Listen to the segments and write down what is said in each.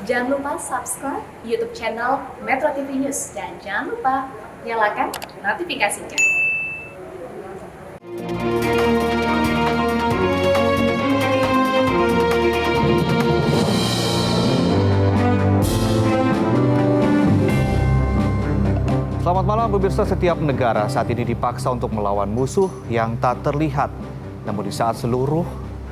Jangan lupa subscribe YouTube channel Metro TV News dan jangan lupa nyalakan notifikasinya. Selamat malam pemirsa. Setiap negara saat ini dipaksa untuk melawan musuh yang tak terlihat. Namun di saat seluruh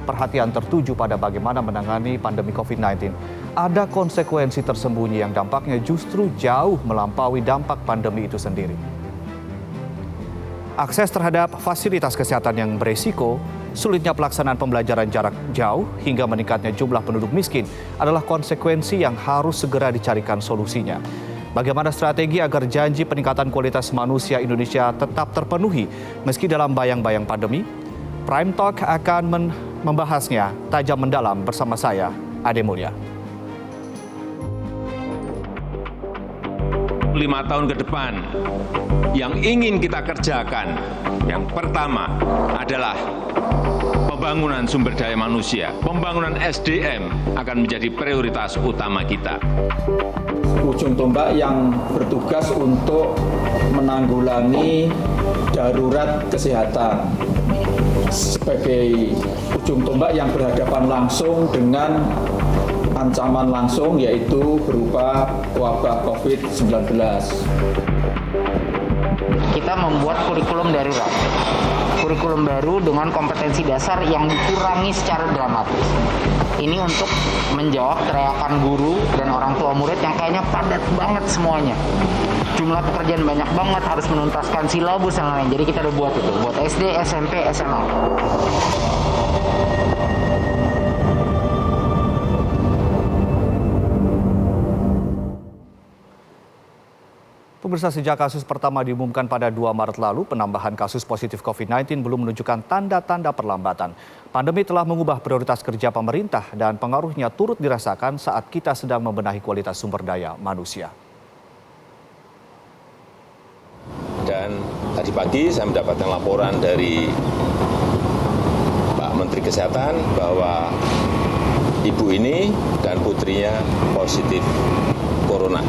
perhatian tertuju pada bagaimana menangani pandemi COVID-19, ada konsekuensi tersembunyi yang dampaknya justru jauh melampaui dampak pandemi itu sendiri. Akses terhadap fasilitas kesehatan yang beresiko, sulitnya pelaksanaan pembelajaran jarak jauh, hingga meningkatnya jumlah penduduk miskin adalah konsekuensi yang harus segera dicarikan solusinya. Bagaimana strategi agar janji peningkatan kualitas manusia Indonesia tetap terpenuhi meski dalam bayang-bayang pandemi? Prime Talk akan membahasnya tajam mendalam bersama saya, Ade Mulya. 5 tahun ke depan yang ingin kita kerjakan, yang pertama adalah pembangunan sumber daya manusia. Pembangunan SDM akan menjadi prioritas utama kita. Ujung tombak yang bertugas untuk menanggulangi darurat kesehatan sebagai ujung tombak yang berhadapan langsung dengan ancaman langsung, yaitu berupa wabah COVID-19. Kita membuat kurikulum darurat, kurikulum baru dengan kompetensi dasar yang dikurangi secara dramatis. Ini untuk menjawab teriakan guru dan orang tua murid yang kayaknya padat banget semuanya. Jumlah pekerjaan banyak banget, harus menuntaskan silabus dan lain-lain. Jadi kita udah buat itu, buat SD, SMP, SMA. Pemirsa, sejak kasus pertama diumumkan pada 2 Maret lalu, penambahan kasus positif COVID-19 belum menunjukkan tanda-tanda perlambatan. Pandemi telah mengubah prioritas kerja pemerintah dan pengaruhnya turut dirasakan saat kita sedang membenahi kualitas sumber daya manusia. Dan tadi pagi saya mendapatkan laporan dari Pak Menteri Kesehatan bahwa ibu ini dan putrinya positif corona.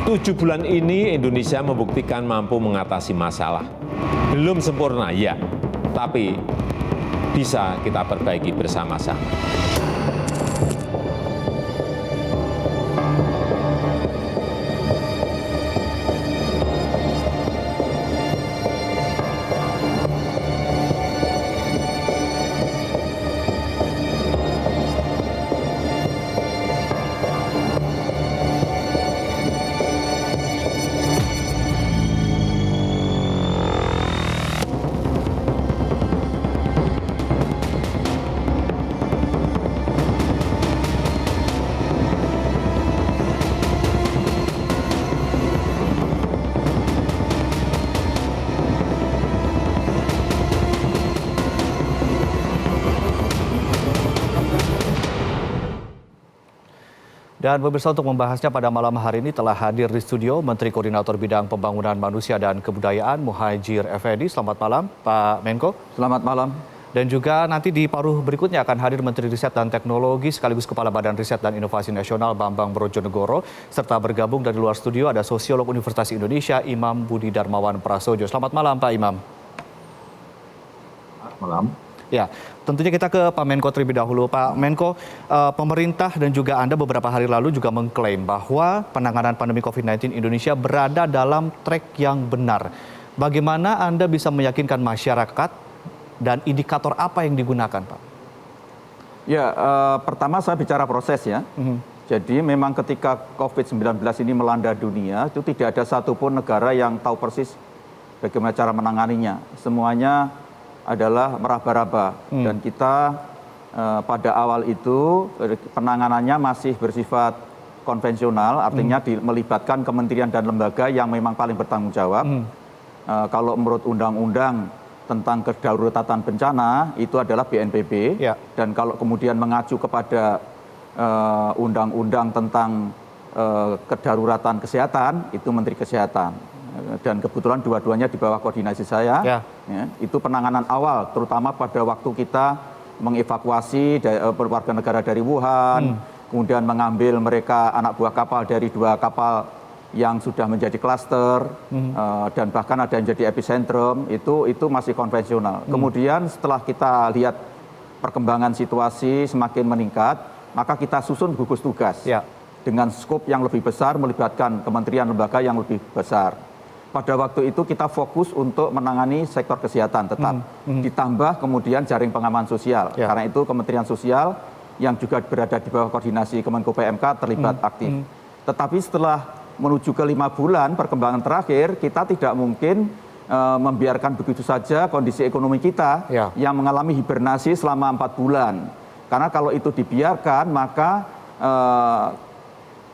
Tujuh bulan ini Indonesia membuktikan mampu mengatasi masalah. Belum sempurna, ya, tapi bisa kita perbaiki bersama-sama. Dan pemirsa, untuk membahasnya pada malam hari ini telah hadir di studio Menteri Koordinator Bidang Pembangunan Manusia dan Kebudayaan Muhadjir Effendi. Selamat malam Pak Menko. Selamat malam. Dan juga nanti di paruh berikutnya akan hadir Menteri Riset dan Teknologi sekaligus Kepala Badan Riset dan Inovasi Nasional Bambang Brojonegoro. Serta bergabung dari luar studio ada Sosiolog Universitas Indonesia Imam Budi Darmawan Prasojo. Selamat malam Pak Imam. Selamat malam. Ya, tentunya kita ke Pak Menko terlebih dahulu. Pak Menko, pemerintah dan juga Anda beberapa hari lalu juga mengklaim bahwa penanganan pandemi COVID-19 Indonesia berada dalam track yang benar. Bagaimana Anda bisa meyakinkan masyarakat dan indikator apa yang digunakan, Pak? Ya, pertama saya bicara proses ya. Jadi memang ketika COVID-19 ini melanda dunia, itu tidak ada satupun negara yang tahu persis bagaimana cara menanganinya. Semuanya adalah meraba-raba dan kita pada awal itu penanganannya masih bersifat konvensional, artinya melibatkan kementerian dan lembaga yang memang paling bertanggung jawab. Kalau menurut undang-undang tentang kedaruratan bencana itu adalah BNPB, dan kalau kemudian mengacu kepada undang-undang tentang kedaruratan kesehatan itu Menteri Kesehatan. Dan kebetulan dua-duanya di bawah koordinasi saya. Ya, itu penanganan awal, terutama pada waktu kita mengevakuasi warga negara dari Wuhan, kemudian mengambil mereka anak buah kapal dari 2 kapal yang sudah menjadi klaster, dan bahkan ada yang jadi epicentrum, itu masih konvensional. Kemudian setelah kita lihat perkembangan situasi semakin meningkat, maka kita susun gugus tugas dengan skop yang lebih besar, melibatkan kementerian lembaga yang lebih besar. Pada waktu itu kita fokus untuk menangani sektor kesehatan tetap, ditambah kemudian jaring pengaman sosial. Karena itu Kementerian Sosial yang juga berada di bawah koordinasi Kemenko PMK terlibat aktif. Tetapi setelah menuju ke 5 bulan perkembangan terakhir, kita tidak mungkin membiarkan begitu saja kondisi ekonomi kita yang mengalami hibernasi selama 4 bulan. Karena kalau itu dibiarkan, maka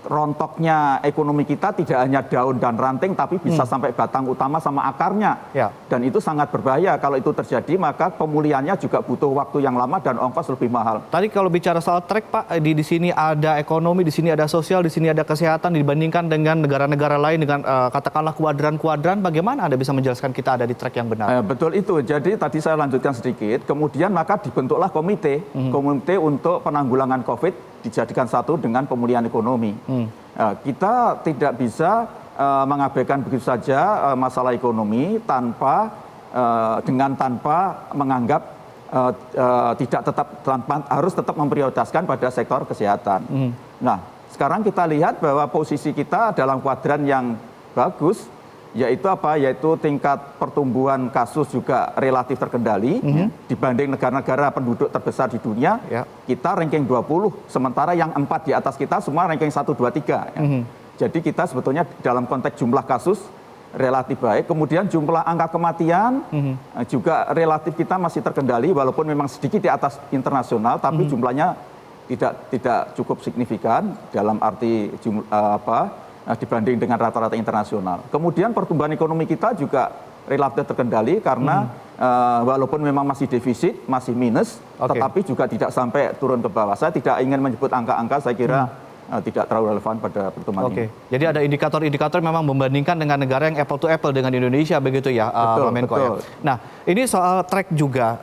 rontoknya ekonomi kita tidak hanya daun dan ranting, tapi bisa sampai batang utama sama akarnya. Dan itu sangat berbahaya. Kalau itu terjadi, maka pemulihannya juga butuh waktu yang lama dan ongkos lebih mahal. Tadi kalau bicara soal track, Pak, di sini ada ekonomi, di sini ada sosial, di sini ada kesehatan, dibandingkan dengan negara-negara lain dengan katakanlah kuadran-kuadran, bagaimana Anda bisa menjelaskan kita ada di track yang benar? Betul itu. Jadi tadi saya lanjutkan sedikit. Kemudian maka dibentuklah komite untuk penanggulangan COVID dijadikan satu dengan pemulihan ekonomi. Kita tidak bisa mengabaikan begitu saja masalah ekonomi tanpa menganggap harus tetap memprioritaskan pada sektor kesehatan. Nah, sekarang kita lihat bahwa posisi kita dalam kuadran yang bagus, yaitu apa? Yaitu tingkat pertumbuhan kasus juga relatif terkendali dibanding negara-negara penduduk terbesar di dunia. Kita ranking 20, sementara yang 4 di atas kita semua ranking 1, 2, 3. Jadi kita sebetulnya dalam konteks jumlah kasus relatif baik. Kemudian jumlah angka kematian juga relatif kita masih terkendali, walaupun memang sedikit di atas internasional, tapi jumlahnya tidak cukup signifikan dalam arti dibanding dengan rata-rata internasional. Kemudian pertumbuhan ekonomi kita juga relatif terkendali karena walaupun memang masih defisit, masih minus, tetapi juga tidak sampai turun ke bawah. Saya tidak ingin menyebut angka-angka, saya kira tidak terlalu relevan pada pertemuan ini. Jadi ada indikator-indikator memang membandingkan dengan negara yang apple to apple dengan Indonesia, begitu ya, Pak Menko ya. Nah, ini soal track juga,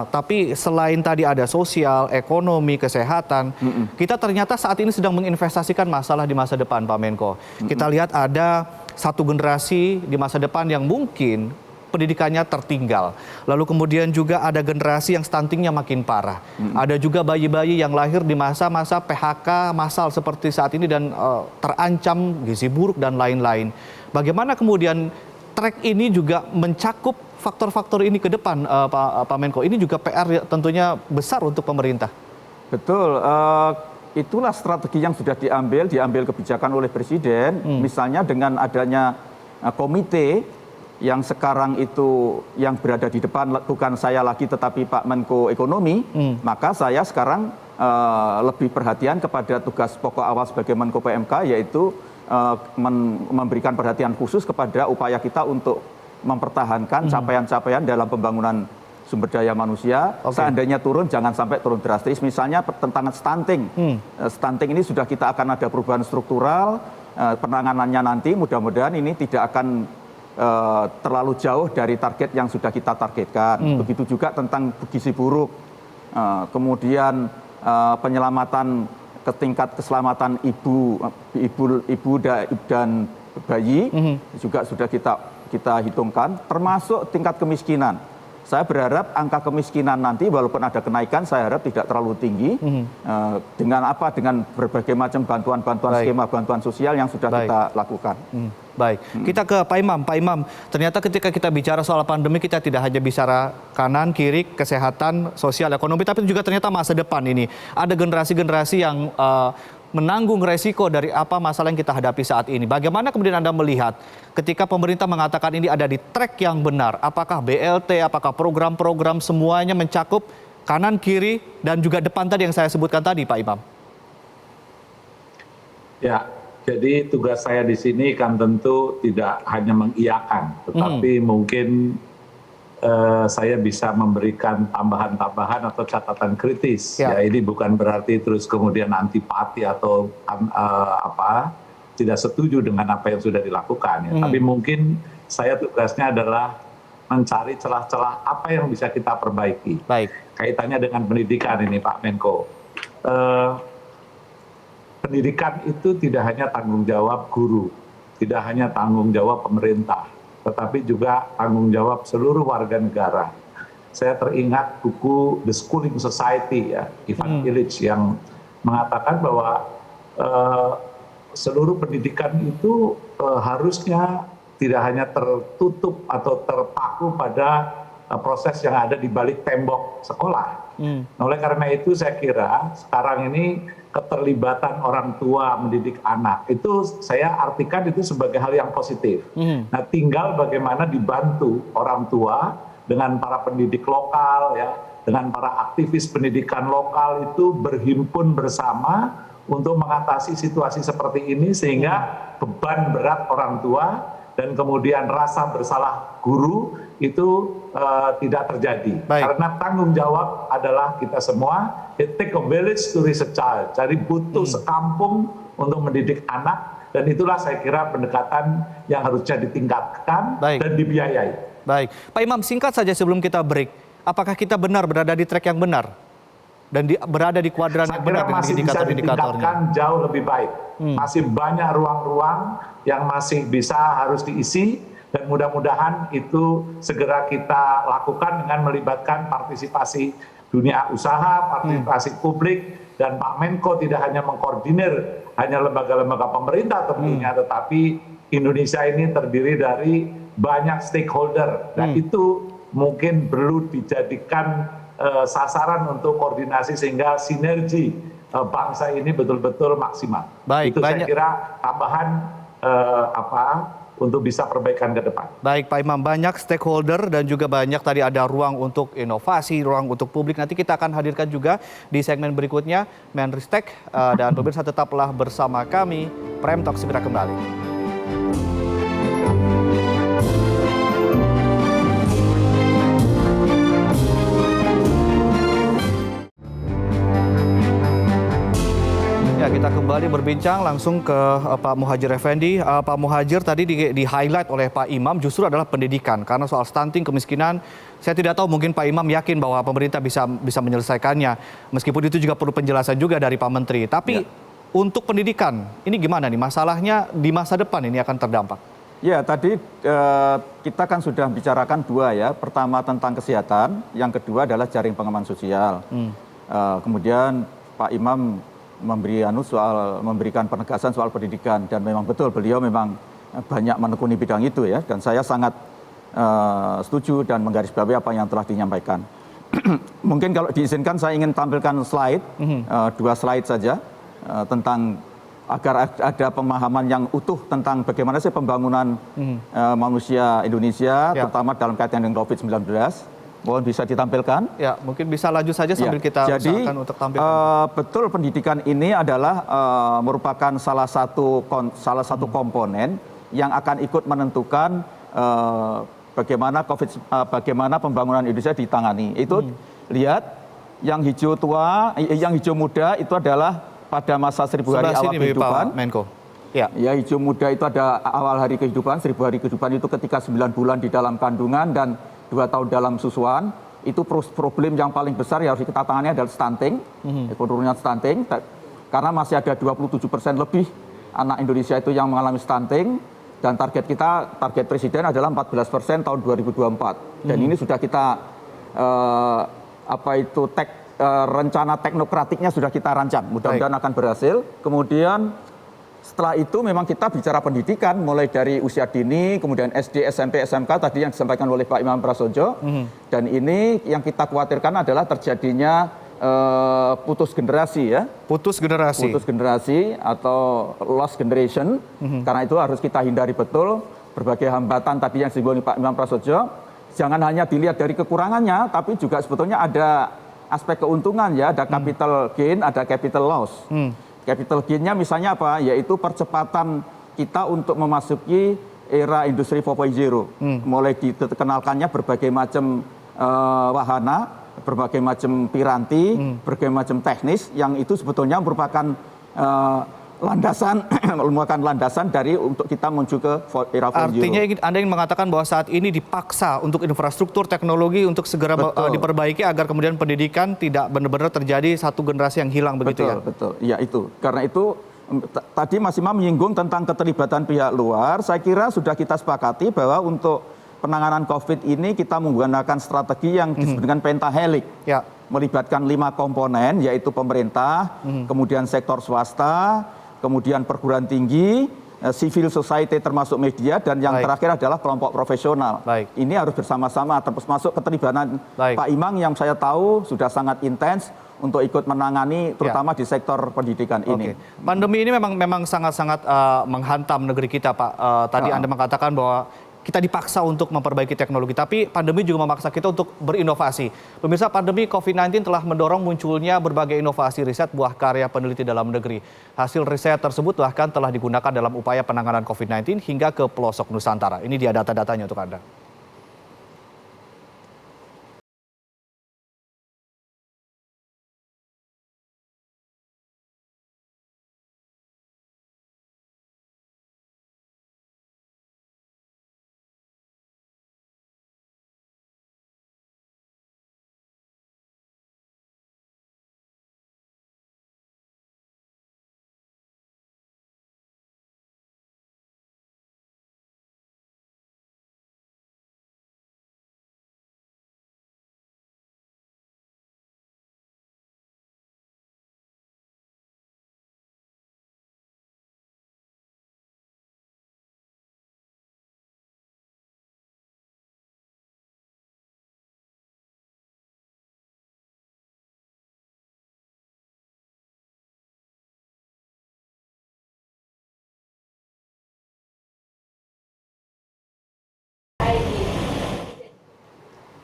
tapi selain tadi ada sosial, ekonomi, kesehatan, kita ternyata saat ini sedang menginvestasikan masalah di masa depan, Pak Menko. Kita lihat ada satu generasi di masa depan yang mungkin pendidikannya tertinggal. Lalu kemudian juga ada generasi yang stuntingnya makin parah. Ada juga bayi-bayi yang lahir di masa-masa PHK massal seperti saat ini dan terancam gizi buruk dan lain-lain. Bagaimana kemudian track ini juga mencakup faktor-faktor ini ke depan, Pak Menko? Ini juga PR tentunya besar untuk pemerintah. Betul. Itulah strategi yang sudah diambil kebijakan oleh Presiden. Misalnya dengan adanya komite yang sekarang itu yang berada di depan bukan saya lagi tetapi Pak Menko Ekonomi, maka saya sekarang lebih perhatian kepada tugas pokok awal sebagai Menko PMK, yaitu memberikan perhatian khusus kepada upaya kita untuk mempertahankan capaian-capaian dalam pembangunan sumber daya manusia. Seandainya turun, jangan sampai turun drastis. Misalnya tentang stunting. Stunting ini sudah kita akan ada perubahan struktural, penanganannya nanti mudah-mudahan ini tidak akan terlalu jauh dari target yang sudah kita targetkan. Begitu juga tentang gizi buruk, kemudian penyelamatan ke tingkat keselamatan ibu dan bayi juga sudah kita hitungkan, termasuk tingkat kemiskinan. Saya berharap angka kemiskinan nanti walaupun ada kenaikan, saya harap tidak terlalu tinggi. Dengan apa? Dengan berbagai macam bantuan-bantuan skema bantuan sosial yang sudah kita lakukan. Baik, kita ke Pak Imam. Pak Imam, ternyata ketika kita bicara soal pandemi, kita tidak hanya bicara kanan, kiri, kesehatan, sosial, ekonomi, tapi juga ternyata masa depan ini. Ada generasi-generasi yang menanggung resiko dari apa masalah yang kita hadapi saat ini. Bagaimana kemudian Anda melihat ketika pemerintah mengatakan ini ada di track yang benar? Apakah BLT, apakah program-program semuanya mencakup kanan, kiri, dan juga depan tadi yang saya sebutkan tadi, Pak Imam? Ya, jadi tugas saya di sini kan tentu tidak hanya mengiyakan, tetapi mungkin saya bisa memberikan tambahan-tambahan atau catatan kritis. Ya, ini bukan berarti terus kemudian antipati atau tidak setuju dengan apa yang sudah dilakukan. Ya. Tapi mungkin saya tugasnya adalah mencari celah-celah apa yang bisa kita perbaiki. Baik. Kaitannya dengan pendidikan ini, Pak Menko. Pendidikan itu tidak hanya tanggung jawab guru, tidak hanya tanggung jawab pemerintah, tetapi juga tanggung jawab seluruh warga negara. Saya teringat buku The Schooling Society, ya, Ivan Illich, yang mengatakan bahwa seluruh pendidikan itu harusnya tidak hanya tertutup atau terpaku pada proses yang ada di balik tembok sekolah. Nah, oleh karena itu saya kira sekarang ini keterlibatan orang tua mendidik anak itu saya artikan itu sebagai hal yang positif. Nah, tinggal bagaimana dibantu orang tua dengan para pendidik lokal, ya, dengan para aktivis pendidikan lokal itu berhimpun bersama untuk mengatasi situasi seperti ini sehingga beban berat orang tua dan kemudian rasa bersalah guru itu tidak terjadi. Baik. Karena tanggung jawab adalah kita semua. It take a village to raise a child. Jadi butuh sekampung untuk mendidik anak, dan itulah saya kira pendekatan yang harusnya ditingkatkan dan dibiayai. Baik, Pak Imam, singkat saja sebelum kita break. Apakah kita benar berada di track yang benar dan berada di kuadran yang benar dengan indikator-indikatornya? Ditingkatkan jauh lebih baik. Masih banyak ruang-ruang yang masih bisa harus diisi. Dan mudah-mudahan itu segera kita lakukan dengan melibatkan partisipasi dunia usaha, partisipasi publik, dan Pak Menko tidak hanya mengkoordinir hanya lembaga-lembaga pemerintah tentunya, tetapi Indonesia ini terdiri dari banyak stakeholder. Dan itu mungkin perlu dijadikan sasaran untuk koordinasi sehingga sinergi bangsa ini betul-betul maksimal. Baik, itu saya kira tambahan untuk bisa perbaikan ke depan. Baik, Pak Imam, banyak stakeholder dan juga banyak tadi ada ruang untuk inovasi, ruang untuk publik. Nanti kita akan hadirkan juga di segmen berikutnya Menristek, dan pemirsa tetaplah bersama kami. Prime Talk segera kembali. Kita kembali berbincang langsung ke Pak Muhadjir Effendi. Pak Muhadjir, tadi di-highlight oleh Pak Imam justru adalah pendidikan. Karena soal stunting, kemiskinan, saya tidak tahu, mungkin Pak Imam yakin bahwa pemerintah bisa menyelesaikannya. Meskipun itu juga perlu penjelasan juga dari Pak Menteri. Tapi untuk pendidikan, ini gimana nih? Masalahnya di masa depan ini akan terdampak. Ya, tadi kita kan sudah bicarakan dua ya. Pertama tentang kesehatan, yang kedua adalah jaring pengaman sosial. Kemudian Pak Imam memberikan penegasan soal pendidikan, dan memang betul beliau memang banyak menekuni bidang itu ya, dan saya sangat setuju dan menggarisbawahi apa yang telah dinyampaikan. Mungkin kalau diizinkan saya ingin tampilkan slide, 2 slide saja tentang agar ada pemahaman yang utuh tentang bagaimana sih pembangunan manusia Indonesia, terutama dalam kaitan dengan COVID-19. Mohon bisa ditampilkan. Ya, mungkin bisa lanjut saja sambil kita usahakan untuk tampilkan. Betul, pendidikan ini adalah merupakan salah satu komponen yang akan ikut menentukan bagaimana pembangunan Indonesia ditangani. Itu lihat yang hijau tua, yang hijau muda itu adalah pada masa 1000 hari awal kehidupan. Menko. Ya. Ya, hijau muda itu ada awal hari kehidupan, 1000 hari kehidupan itu ketika 9 bulan di dalam kandungan dan 2 tahun dalam susuan. Itu problem yang paling besar yang harus kita tangani adalah stunting, penurunan stunting, karena masih ada 27% lebih anak Indonesia itu yang mengalami stunting, dan target presiden adalah 14% tahun 2024. Dan ini sudah kita rencana teknokratiknya sudah kita rancang, mudah-mudahan akan berhasil. Kemudian setelah itu memang kita bicara pendidikan, mulai dari usia dini, kemudian SD, SMP, SMK tadi yang disampaikan oleh Pak Imam Prasojo. Dan ini yang kita khawatirkan adalah terjadinya putus generasi ya. Putus generasi atau lost generation. Karena itu harus kita hindari betul berbagai hambatan tadi yang disinggung Pak Imam Prasojo. Jangan hanya dilihat dari kekurangannya, tapi juga sebetulnya ada aspek keuntungan ya, ada capital gain, ada capital loss. Capital gain-nya misalnya apa? Yaitu percepatan kita untuk memasuki era industri 4.0. Mulai dikenalkannya berbagai macam wahana, berbagai macam piranti, berbagai macam teknis yang itu sebetulnya merupakan landasan dari untuk kita menuju ke era 4.0. Artinya Anda ingin mengatakan bahwa saat ini dipaksa untuk infrastruktur teknologi untuk segera diperbaiki agar kemudian pendidikan tidak benar-benar terjadi satu generasi yang hilang begitu ya? Betul, ya itu. Karena itu tadi Mas Imam menyinggung tentang keterlibatan pihak luar. Saya kira sudah kita sepakati bahwa untuk penanganan COVID ini kita menggunakan strategi yang disebut dengan pentahelix. Ya. Melibatkan 5 komponen, yaitu pemerintah, kemudian sektor swasta, kemudian perguruan tinggi, civil society termasuk media, dan yang terakhir adalah kelompok profesional. Ini harus bersama-sama, termasuk keterlibatan Pak Imam yang saya tahu sudah sangat intens untuk ikut menangani terutama di sektor pendidikan ini. Pandemi ini memang sangat-sangat menghantam negeri kita, Pak. Tadi Anda mengatakan bahwa kita dipaksa untuk memperbaiki teknologi, tapi pandemi juga memaksa kita untuk berinovasi. Pemirsa, pandemi COVID-19 telah mendorong munculnya berbagai inovasi riset buah karya peneliti dalam negeri. Hasil riset tersebut bahkan telah digunakan dalam upaya penanganan COVID-19 hingga ke pelosok Nusantara. Ini dia data-datanya untuk Anda.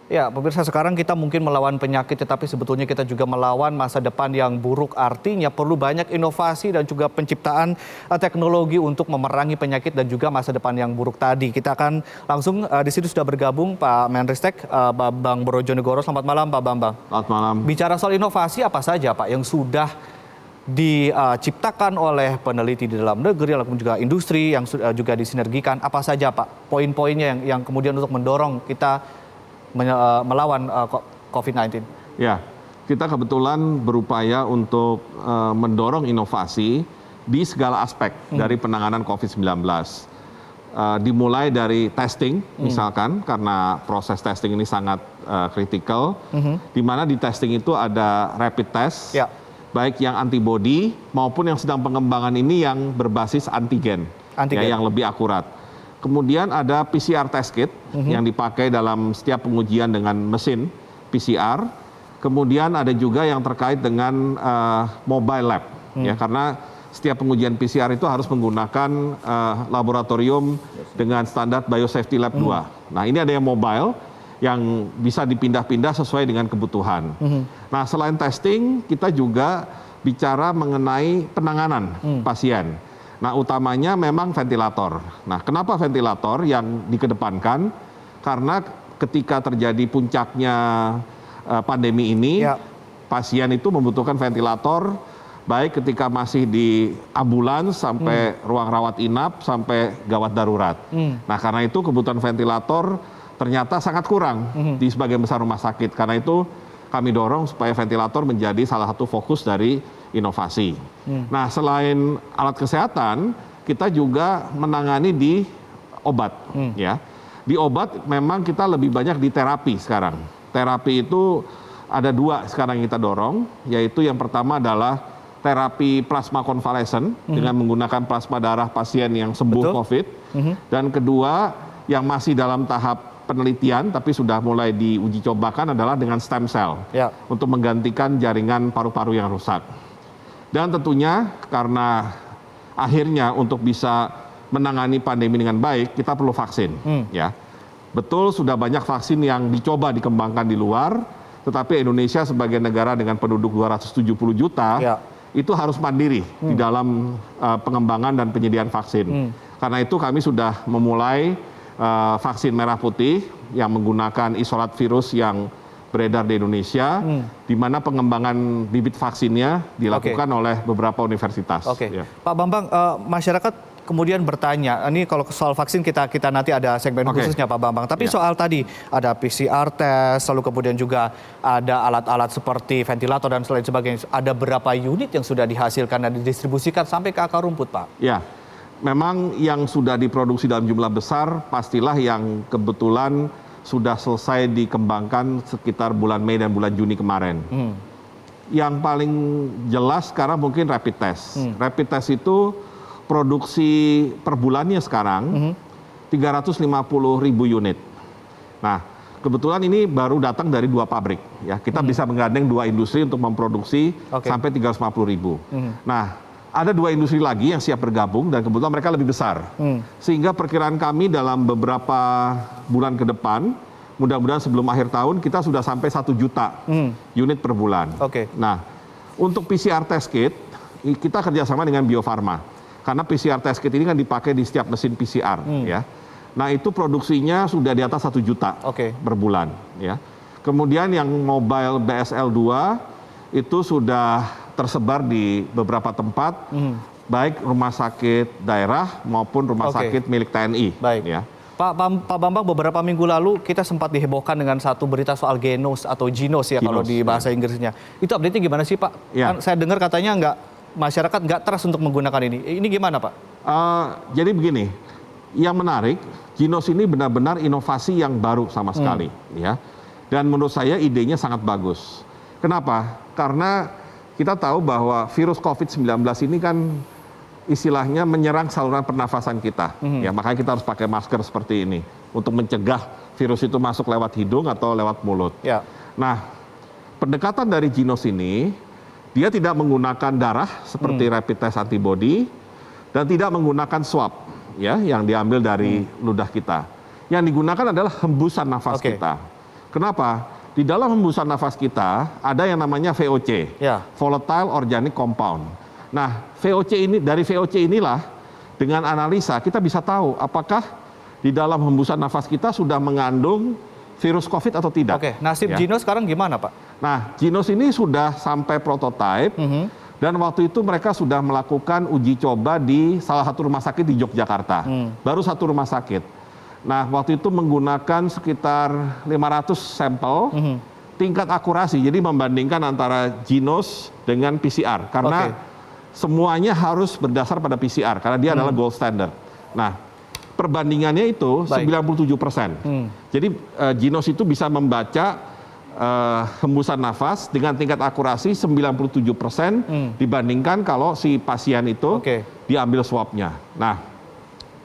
Ya, pemirsa, sekarang kita mungkin melawan penyakit, tetapi sebetulnya kita juga melawan masa depan yang buruk. Artinya perlu banyak inovasi dan juga penciptaan teknologi untuk memerangi penyakit dan juga masa depan yang buruk tadi. Kita akan langsung di situ sudah bergabung Pak Menristek, Bambang Brojonegoro. Selamat malam, Pak Bambang. Selamat malam. Bicara soal inovasi, apa saja Pak yang sudah diciptakan oleh peneliti di dalam negeri, ataupun juga industri yang juga disinergikan? Apa saja Pak poin-poinnya yang kemudian untuk mendorong kita melawan COVID-19? Ya, kita kebetulan berupaya untuk mendorong inovasi di segala aspek dari penanganan COVID-19. Dimulai dari testing, misalkan, karena proses testing ini sangat kritikal, di mana di testing itu ada rapid test, baik yang antibody maupun yang sedang pengembangan ini yang berbasis antigen. Ya, yang lebih akurat. Kemudian ada PCR test kit yang dipakai dalam setiap pengujian dengan mesin PCR. Kemudian ada juga yang terkait dengan mobile lab, ya, karena setiap pengujian PCR itu harus menggunakan laboratorium dengan standar Biosafety Lab 2. Nah, ini ada yang mobile yang bisa dipindah-pindah sesuai dengan kebutuhan. Nah, selain testing, kita juga bicara mengenai penanganan pasien. Nah, utamanya memang ventilator. Nah, kenapa ventilator yang dikedepankan? Karena ketika terjadi puncaknya pandemi ini, pasien itu membutuhkan ventilator, baik ketika masih di ambulans sampai ruang rawat inap sampai gawat darurat. Nah, karena itu kebutuhan ventilator ternyata sangat kurang di sebagian besar rumah sakit. Karena itu kami dorong supaya ventilator menjadi salah satu fokus dari inovasi. Nah, selain alat kesehatan, kita juga menangani di obat, ya. Di obat memang kita lebih banyak di terapi sekarang. Terapi itu ada 2 sekarang yang kita dorong, yaitu yang pertama adalah terapi plasma konvalesen dengan menggunakan plasma darah pasien yang sembuh COVID. Dan kedua, yang masih dalam tahap penelitian tapi sudah mulai diuji cobakan adalah dengan stem cell untuk menggantikan jaringan paru-paru yang rusak. Dan tentunya karena akhirnya untuk bisa menangani pandemi dengan baik, kita perlu vaksin. Ya, betul sudah banyak vaksin yang dicoba dikembangkan di luar, tetapi Indonesia sebagai negara dengan penduduk 270 juta, itu harus mandiri di dalam pengembangan dan penyediaan vaksin. Karena itu kami sudah memulai vaksin merah putih yang menggunakan isolat virus yang beredar di Indonesia, di mana pengembangan bibit vaksinnya dilakukan oleh beberapa universitas. Ya. Pak Bambang, masyarakat kemudian bertanya, ini kalau soal vaksin kita nanti ada segmen khususnya Pak Bambang. Tapi soal tadi ada PCR test, lalu kemudian juga ada alat-alat seperti ventilator dan lain sebagainya. Ada berapa unit yang sudah dihasilkan dan didistribusikan sampai ke akar rumput, Pak? Ya, memang yang sudah diproduksi dalam jumlah besar pastilah yang kebetulan sudah selesai dikembangkan sekitar bulan Mei dan bulan Juni kemarin. Yang paling jelas sekarang mungkin rapid test. Rapid test itu produksi per bulannya sekarang 350.000 unit. Nah, kebetulan ini baru datang dari 2 pabrik. Ya, kita bisa menggandeng 2 industri untuk memproduksi sampai 350.000. Nah, ada 2 industri lagi yang siap bergabung dan kebetulan mereka lebih besar. Sehingga perkiraan kami dalam beberapa bulan ke depan, mudah-mudahan sebelum akhir tahun kita sudah sampai 1 juta unit per bulan. Nah, untuk PCR test kit, kita kerjasama dengan Bio Farma. Karena PCR test kit ini kan dipakai di setiap mesin PCR. Ya. Nah, itu produksinya sudah di atas 1 juta per bulan. Ya. Kemudian yang mobile BSL-2 itu sudah tersebar di beberapa tempat, baik rumah sakit daerah maupun rumah sakit milik TNI. Ya. Pak Bambang, beberapa minggu lalu kita sempat dihebohkan dengan satu berita soal genos atau ginos ya kalau di bahasa Inggrisnya. Itu update-nya gimana sih, Pak? Kan saya dengar katanya masyarakat nggak trust untuk menggunakan ini. Ini gimana, Pak? Jadi begini, yang menarik, ginos ini benar-benar inovasi yang baru sama sekali. Ya. Dan menurut saya idenya sangat bagus. Kenapa? Karena kita tahu bahwa virus COVID-19 ini kan istilahnya menyerang saluran pernafasan kita. Ya, makanya kita harus pakai masker seperti ini untuk mencegah virus itu masuk lewat hidung atau lewat mulut. Nah, pendekatan dari ginos ini, dia tidak menggunakan darah seperti rapid test antibody dan tidak menggunakan swab ya yang diambil dari ludah kita. Yang digunakan adalah hembusan nafas kita. Kenapa? Di dalam hembusan nafas kita ada yang namanya VOC, volatile organic compound. Nah, dari VOC inilah dengan analisa kita bisa tahu apakah di dalam hembusan nafas kita sudah mengandung virus COVID atau tidak. Nasib ginos sekarang gimana, Pak? Nah, ginos ini sudah sampai prototipe dan waktu itu mereka sudah melakukan uji coba di salah satu rumah sakit di Yogyakarta. Baru 1 rumah sakit. Nah, waktu itu menggunakan sekitar 500 sampel, tingkat akurasi, jadi membandingkan antara ginos dengan PCR. Karena semuanya harus berdasar pada PCR, karena dia adalah gold standard. Nah, perbandingannya itu 97%. Jadi ginos itu bisa membaca hembusan nafas dengan tingkat akurasi 97% dibandingkan kalau si pasien itu diambil swabnya. Nah,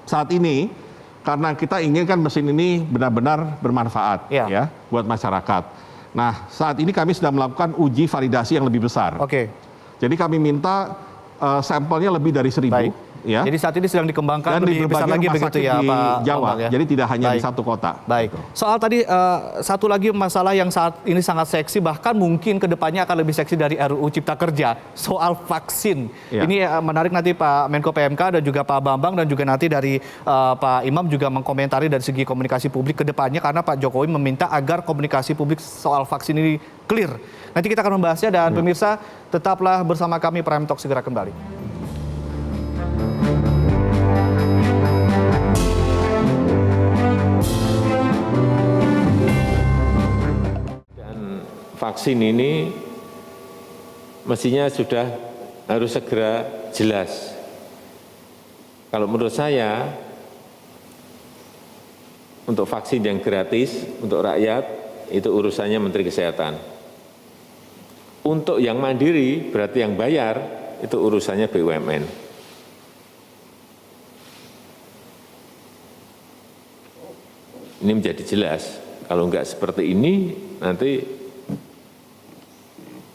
saat ini karena kita inginkan mesin ini benar-benar bermanfaat ya buat masyarakat. Nah, saat ini kami sudah melakukan uji validasi yang lebih besar. Jadi kami minta sampelnya lebih dari 1.000 ya. Jadi saat ini sedang dikembangkan dan lebih besar lagi rumah begitu sakit ya di Pak Jawa. Bambang, ya? Jadi tidak hanya di Baik. satu kota. Baik. Soal tadi satu lagi masalah yang saat ini sangat seksi, bahkan mungkin kedepannya akan lebih seksi dari RUU Cipta Kerja, soal vaksin. Ya. Ini menarik nanti Pak Menko PMK dan juga Pak Bambang dan juga nanti dari Pak Imam juga mengkomentari dari segi komunikasi publik kedepannya, karena Pak Jokowi meminta agar komunikasi publik soal vaksin ini clear. Nanti kita akan membahasnya dan pemirsa tetaplah bersama kami, Prime Talk segera kembali. Dan vaksin ini mestinya sudah harus segera jelas. Kalau menurut saya, untuk vaksin yang gratis untuk rakyat itu urusannya Menteri Kesehatan. Untuk yang mandiri, berarti yang bayar, itu urusannya BUMN. Ini menjadi jelas. Kalau enggak seperti ini, nanti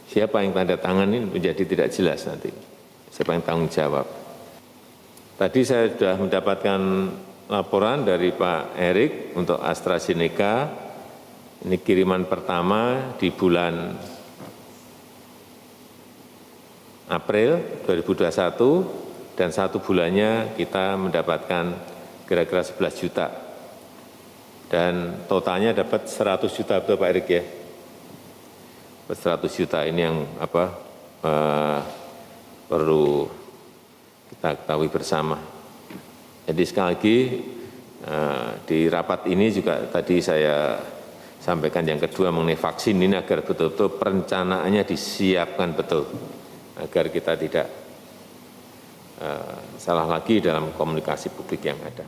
siapa yang tanda tangan ini menjadi tidak jelas nanti. Siapa yang tanggung jawab. Tadi saya sudah mendapatkan laporan dari Pak Erik untuk AstraZeneca. Ini kiriman pertama di bulan April 2021 dan 1 bulannya kita mendapatkan kira-kira 11 juta. Dan totalnya dapat 100 juta, betul Pak Erik ya? 100 juta ini yang perlu kita ketahui bersama. Jadi sekali lagi di rapat ini juga tadi saya sampaikan yang kedua mengenai vaksin ini agar betul-betul perencanaannya disiapkan betul. Agar kita tidak salah lagi dalam komunikasi publik yang ada.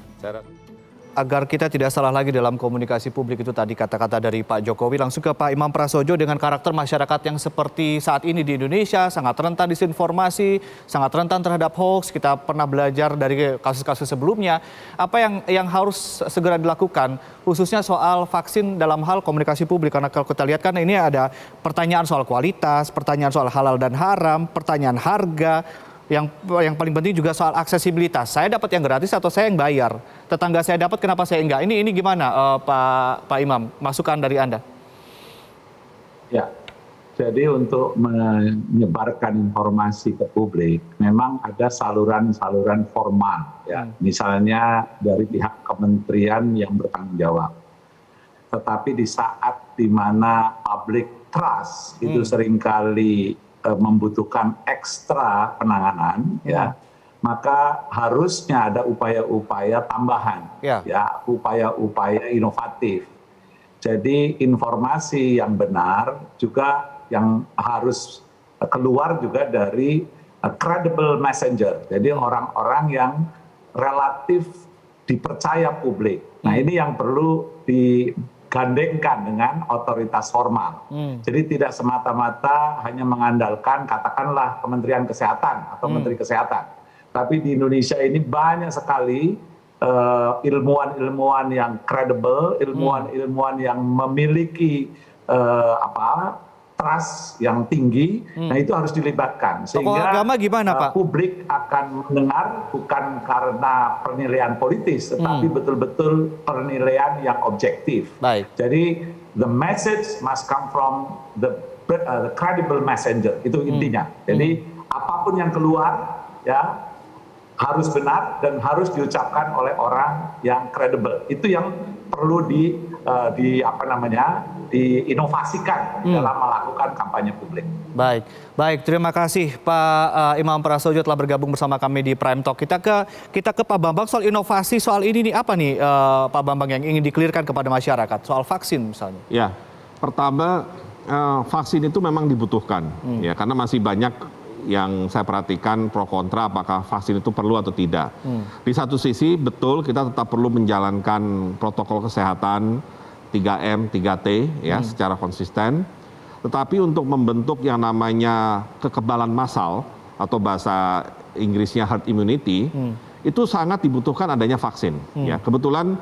Agar kita tidak salah lagi dalam komunikasi publik, itu tadi kata-kata dari Pak Jokowi. Langsung ke Pak Imam Prasojo, dengan karakter masyarakat yang seperti saat ini di Indonesia, sangat rentan disinformasi, sangat rentan terhadap hoax. Kita pernah belajar dari kasus-kasus sebelumnya. Apa yang harus segera dilakukan, khususnya soal vaksin dalam hal komunikasi publik? Karena kalau kita lihat kan ini ada pertanyaan soal kualitas, pertanyaan soal halal dan haram, pertanyaan harga, yang paling penting juga soal aksesibilitas. Saya dapat yang gratis atau saya yang bayar? Tetangga saya dapat, kenapa saya enggak? Ini gimana Pak Imam? Masukan dari Anda. Ya, jadi untuk menyebarkan informasi ke publik, memang ada saluran-saluran formal. Ya. Misalnya dari pihak kementerian yang bertanggung jawab. Tetapi di saat di mana public trust itu seringkali membutuhkan ekstra penanganan, ya, maka harusnya ada upaya-upaya tambahan, ya, upaya-upaya inovatif. Jadi informasi yang benar juga yang harus keluar juga dari credible messenger. Jadi orang-orang yang relatif dipercaya publik. Nah, ini yang perlu digandengkan dengan otoritas formal. Jadi tidak semata-mata hanya mengandalkan katakanlah Kementerian Kesehatan atau Menteri Kesehatan. Tapi di Indonesia ini banyak sekali ilmuwan-ilmuwan yang kredibel, ilmuwan-ilmuwan yang memiliki trust yang tinggi. Nah, itu harus dilibatkan sehingga agama gimana, Pak? Publik akan mendengar bukan karena penilaian politis, tetapi betul-betul penilaian yang objektif. Baik. Jadi the message must come from the credible messenger, itu intinya. Jadi apapun yang keluar, ya, harus benar dan harus diucapkan oleh orang yang kredibel. Itu yang perlu diinovasikan dalam melakukan kampanye publik. Baik, terima kasih Pak Imam Prasojo telah bergabung bersama kami di Prime Talk. Kita ke Pak Bambang soal inovasi soal ini nih, apa nih Pak Bambang yang ingin dikelirkan kepada masyarakat soal vaksin misalnya? Ya, pertama vaksin itu memang dibutuhkan, ya, karena masih banyak yang saya perhatikan pro kontra apakah vaksin itu perlu atau tidak. Di satu sisi betul kita tetap perlu menjalankan protokol kesehatan 3M, 3T ya secara konsisten. Tetapi untuk membentuk yang namanya kekebalan massal atau bahasa Inggrisnya herd immunity, itu sangat dibutuhkan adanya vaksin. Ya, kebetulan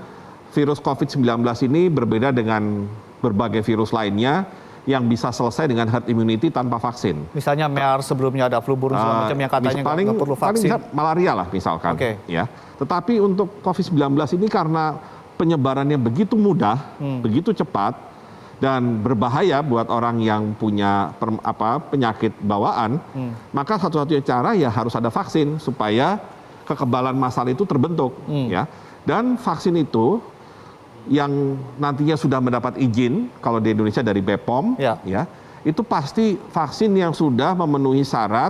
virus COVID-19 ini berbeda dengan berbagai virus lainnya yang bisa selesai dengan herd immunity tanpa vaksin. Misalnya MERS sebelumnya ada flu burung segala macam yang katanya nggak perlu vaksin. Paling malaria lah misalkan. Ya. Tetapi untuk COVID-19 ini karena penyebarannya begitu mudah, begitu cepat, dan berbahaya buat orang yang punya penyakit bawaan, maka satu-satunya cara ya harus ada vaksin supaya kekebalan massal itu terbentuk. Ya. Dan vaksin itu yang nantinya sudah mendapat izin kalau di Indonesia dari BPOM, ya, itu pasti vaksin yang sudah memenuhi syarat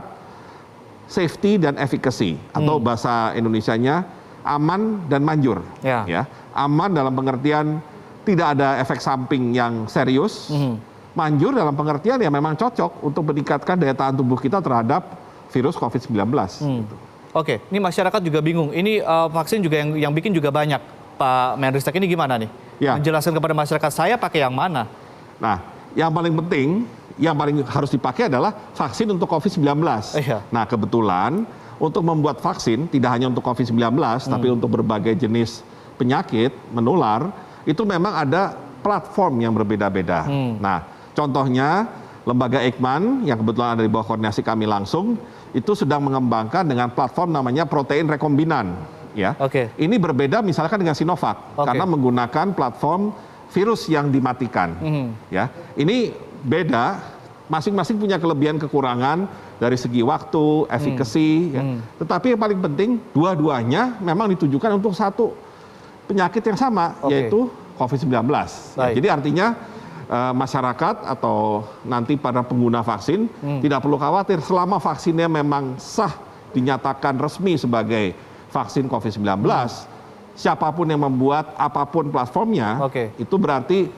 safety dan efficacy atau bahasa Indonesianya aman dan manjur. Ya, aman dalam pengertian tidak ada efek samping yang serius, manjur dalam pengertian ya memang cocok untuk meningkatkan daya tahan tubuh kita terhadap virus COVID-19. Oke, ini masyarakat juga bingung. Ini vaksin juga yang bikin juga banyak. Pak Menristek ini gimana nih? Ya. Menjelaskan kepada masyarakat saya pakai yang mana? Nah, yang paling penting, yang paling harus dipakai adalah vaksin untuk COVID-19. Nah, kebetulan untuk membuat vaksin tidak hanya untuk COVID-19, tapi untuk berbagai jenis penyakit menular, itu memang ada platform yang berbeda-beda. Nah, contohnya lembaga Eijkman yang kebetulan ada di bawah koordinasi kami langsung, itu sedang mengembangkan dengan platform namanya protein rekombinan. Ya, ini berbeda misalkan dengan Sinovac karena menggunakan platform virus yang dimatikan. Ya, ini beda, masing-masing punya kelebihan kekurangan dari segi waktu, efficacy. Tetapi yang paling penting dua-duanya memang ditujukan untuk satu penyakit yang sama, yaitu COVID-19. Ya, jadi artinya masyarakat atau nanti para pengguna vaksin tidak perlu khawatir selama vaksinnya memang sah dinyatakan resmi sebagai vaksin COVID-19, siapapun yang membuat apapun platformnya, itu berarti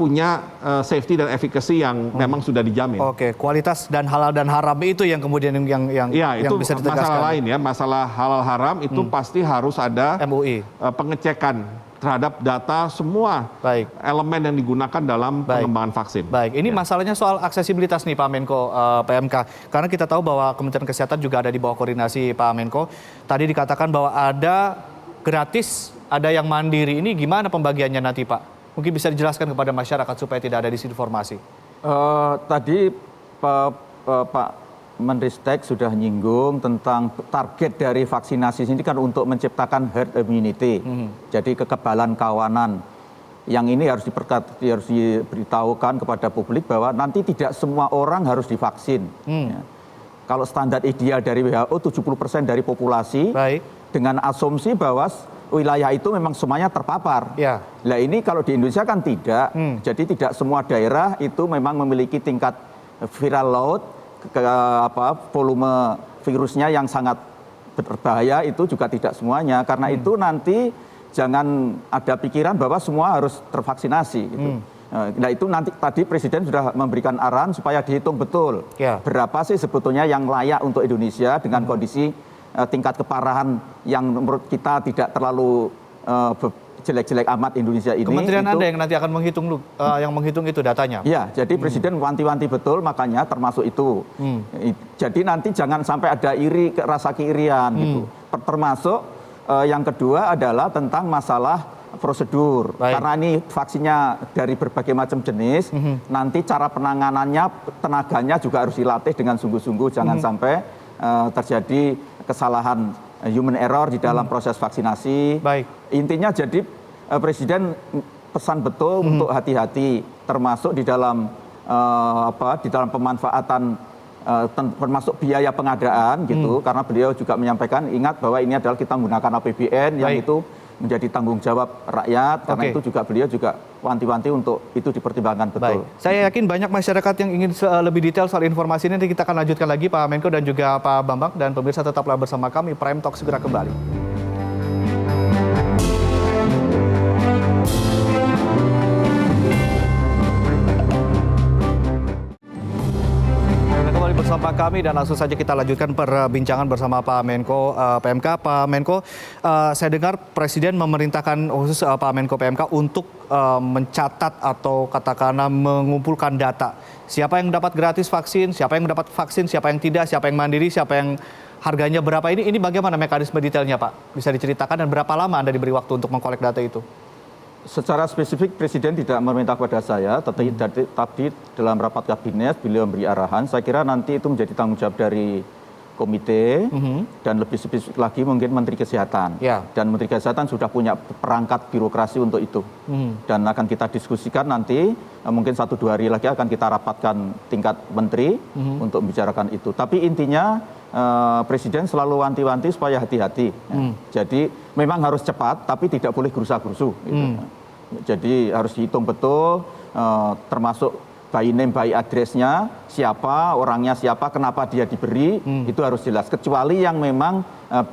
punya safety dan efficacy yang memang sudah dijamin. Kualitas dan halal dan haram itu yang kemudian yang itu bisa ditegaskan. Masalah lain ya, masalah halal haram itu pasti harus ada MUI. Pengecekan terhadap data semua elemen yang digunakan dalam pengembangan vaksin. Ini masalahnya soal aksesibilitas nih Pak Menko PMK. Karena kita tahu bahwa Kementerian Kesehatan juga ada di bawah koordinasi Pak Menko. Tadi dikatakan bahwa ada gratis, ada yang mandiri. Ini gimana pembagiannya nanti Pak? Mungkin bisa dijelaskan kepada masyarakat supaya tidak ada disinformasi. Tadi Pak Menristek sudah nyinggung tentang target dari vaksinasi ini kan untuk menciptakan herd immunity. Jadi kekebalan kawanan. Yang ini harus diberitahukan kepada publik bahwa nanti tidak semua orang harus divaksin. Ya. Kalau standar ideal dari WHO 70% dari populasi dengan asumsi bahwa wilayah itu memang semuanya terpapar. Nah ini kalau di Indonesia kan tidak. Jadi tidak semua daerah itu memang memiliki tingkat viral load, volume virusnya yang sangat berbahaya, itu juga tidak semuanya. Karena itu nanti jangan ada pikiran bahwa semua harus tervaksinasi. Gitu. Nah itu nanti tadi Presiden sudah memberikan arahan supaya dihitung betul berapa sih sebetulnya yang layak untuk Indonesia dengan kondisi tingkat keparahan yang menurut kita tidak terlalu jelek-jelek amat Indonesia ini. Kementerian Anda yang nanti akan menghitung itu datanya. Iya, jadi Presiden wanti-wanti betul, makanya termasuk itu. Jadi nanti jangan sampai ada rasa keirian gitu. Termasuk yang kedua adalah tentang masalah prosedur. Karena ini vaksinnya dari berbagai macam jenis, nanti cara penanganannya, tenaganya juga harus dilatih dengan sungguh-sungguh, jangan sampai terjadi kesalahan human error di dalam proses vaksinasi. Intinya jadi Presiden pesan betul untuk hati-hati, termasuk di dalam di dalam pemanfaatan termasuk biaya pengadaan gitu, karena beliau juga menyampaikan ingat bahwa ini adalah kita menggunakan APBN yang itu menjadi tanggung jawab rakyat, karena itu juga beliau juga wanti-wanti untuk itu dipertimbangkan betul. Saya yakin banyak masyarakat yang ingin lebih detail soal informasi ini. Nanti kita akan lanjutkan lagi Pak Menko dan juga Pak Bambang, dan pemirsa tetaplah bersama kami. Prime Talk segera kembali. Bersama kami dan langsung saja kita lanjutkan perbincangan bersama Pak Menko PMK. Pak Menko, saya dengar Presiden memerintahkan khusus Pak Menko PMK untuk mencatat atau katakanlah mengumpulkan data. Siapa yang dapat gratis vaksin, siapa yang mendapat vaksin, siapa yang tidak, siapa yang mandiri, siapa yang harganya berapa. Ini bagaimana mekanisme detailnya Pak? Bisa diceritakan dan berapa lama Anda diberi waktu untuk mengkolek data itu? Secara spesifik Presiden tidak memerintah kepada saya, tapi dalam rapat kabinet beliau memberi arahan. Saya kira nanti itu menjadi tanggung jawab dari komite dan lebih spesifik lagi mungkin Menteri Kesehatan. Dan Menteri Kesehatan sudah punya perangkat birokrasi untuk itu. Dan akan kita diskusikan nanti, mungkin 1-2 hari lagi akan kita rapatkan tingkat menteri untuk membicarakan itu. Tapi intinya Presiden selalu wanti-wanti supaya hati-hati. Jadi memang harus cepat, tapi tidak boleh gerusa-gerusu. Gitu. Jadi harus dihitung betul, termasuk by name, by address-nya, siapa, orangnya siapa, kenapa dia diberi, itu harus jelas. Kecuali yang memang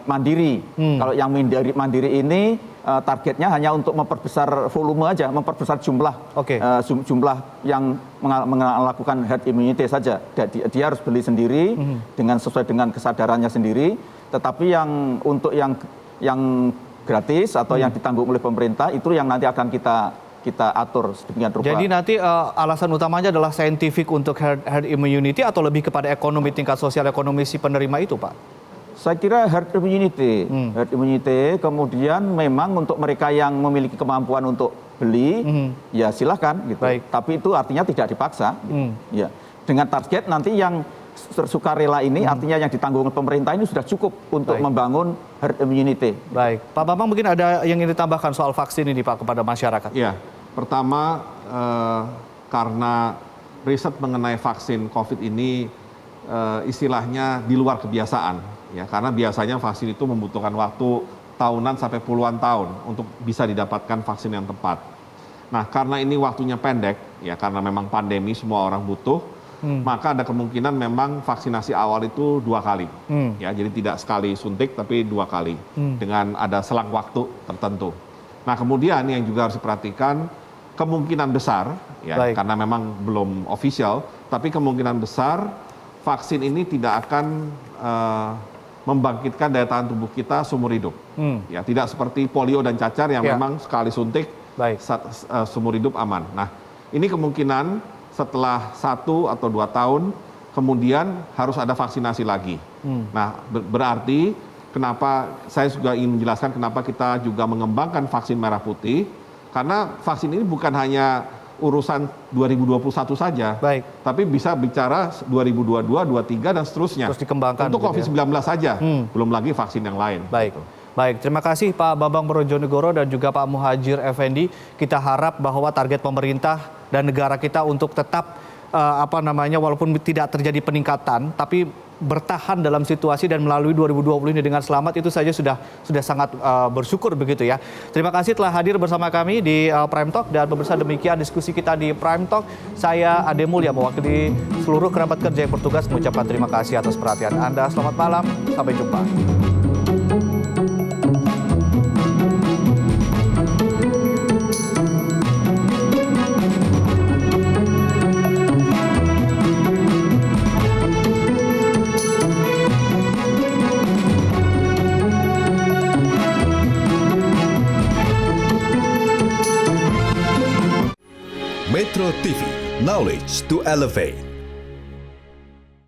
mandiri. Kalau yang mandiri ini targetnya hanya untuk memperbesar volume aja, memperbesar jumlah jumlah yang melakukan herd immunity saja. Dia harus beli sendiri dengan sesuai dengan kesadarannya sendiri. Tetapi yang untuk yang gratis atau yang ditanggung oleh pemerintah itu yang nanti akan kita atur sedemikian rupa. Jadi nanti alasan utamanya adalah saintifik untuk herd immunity atau lebih kepada ekonomi, tingkat sosial ekonomi si penerima itu, Pak? Saya kira herd immunity. Herd immunity, kemudian memang untuk mereka yang memiliki kemampuan untuk beli, ya silahkan gitu. Tapi itu artinya tidak dipaksa. Ya. Dengan target nanti yang sukarela ini artinya yang ditanggung pemerintah ini sudah cukup untuk membangun herd immunity. Baik, Pak Bambang mungkin ada yang ingin ditambahkan soal vaksin ini Pak kepada masyarakat. Ya, pertama karena riset mengenai vaksin COVID ini istilahnya di luar kebiasaan, ya karena biasanya vaksin itu membutuhkan waktu tahunan sampai puluhan tahun untuk bisa didapatkan vaksin yang tepat. Nah, karena ini waktunya pendek, ya karena memang pandemi semua orang butuh. Maka ada kemungkinan memang vaksinasi awal itu 2 kali, ya jadi tidak sekali suntik tapi 2 kali dengan ada selang waktu tertentu. Nah kemudian yang juga harus diperhatikan kemungkinan besar, ya karena memang belum official, tapi kemungkinan besar vaksin ini tidak akan membangkitkan daya tahan tubuh kita seumur hidup, ya tidak seperti polio dan cacar yang memang sekali suntik seumur hidup aman. Nah ini kemungkinan setelah 1 atau 2 tahun, kemudian harus ada vaksinasi lagi. Nah, berarti kenapa saya juga ingin menjelaskan kenapa kita juga mengembangkan vaksin merah putih, karena vaksin ini bukan hanya urusan 2021 saja, tapi bisa bicara 2022, 2023 dan seterusnya. Terus dikembangkan untuk COVID-19 saja, belum lagi vaksin yang lain. Baik, terima kasih Pak Bambang Brojonegoro dan juga Pak Muhadjir Effendi. Kita harap bahwa target pemerintah dan negara kita untuk tetap walaupun tidak terjadi peningkatan, tapi bertahan dalam situasi dan melalui 2020 ini dengan selamat itu saja sudah sangat bersyukur begitu ya. Terima kasih telah hadir bersama kami di Prime Talk dan pemirsa demikian diskusi kita di Prime Talk. Saya Ade Mulya mewakili seluruh kerabat kerja yang bertugas mengucapkan terima kasih atas perhatian Anda. Selamat malam, sampai jumpa. Metro TV, knowledge to elevate.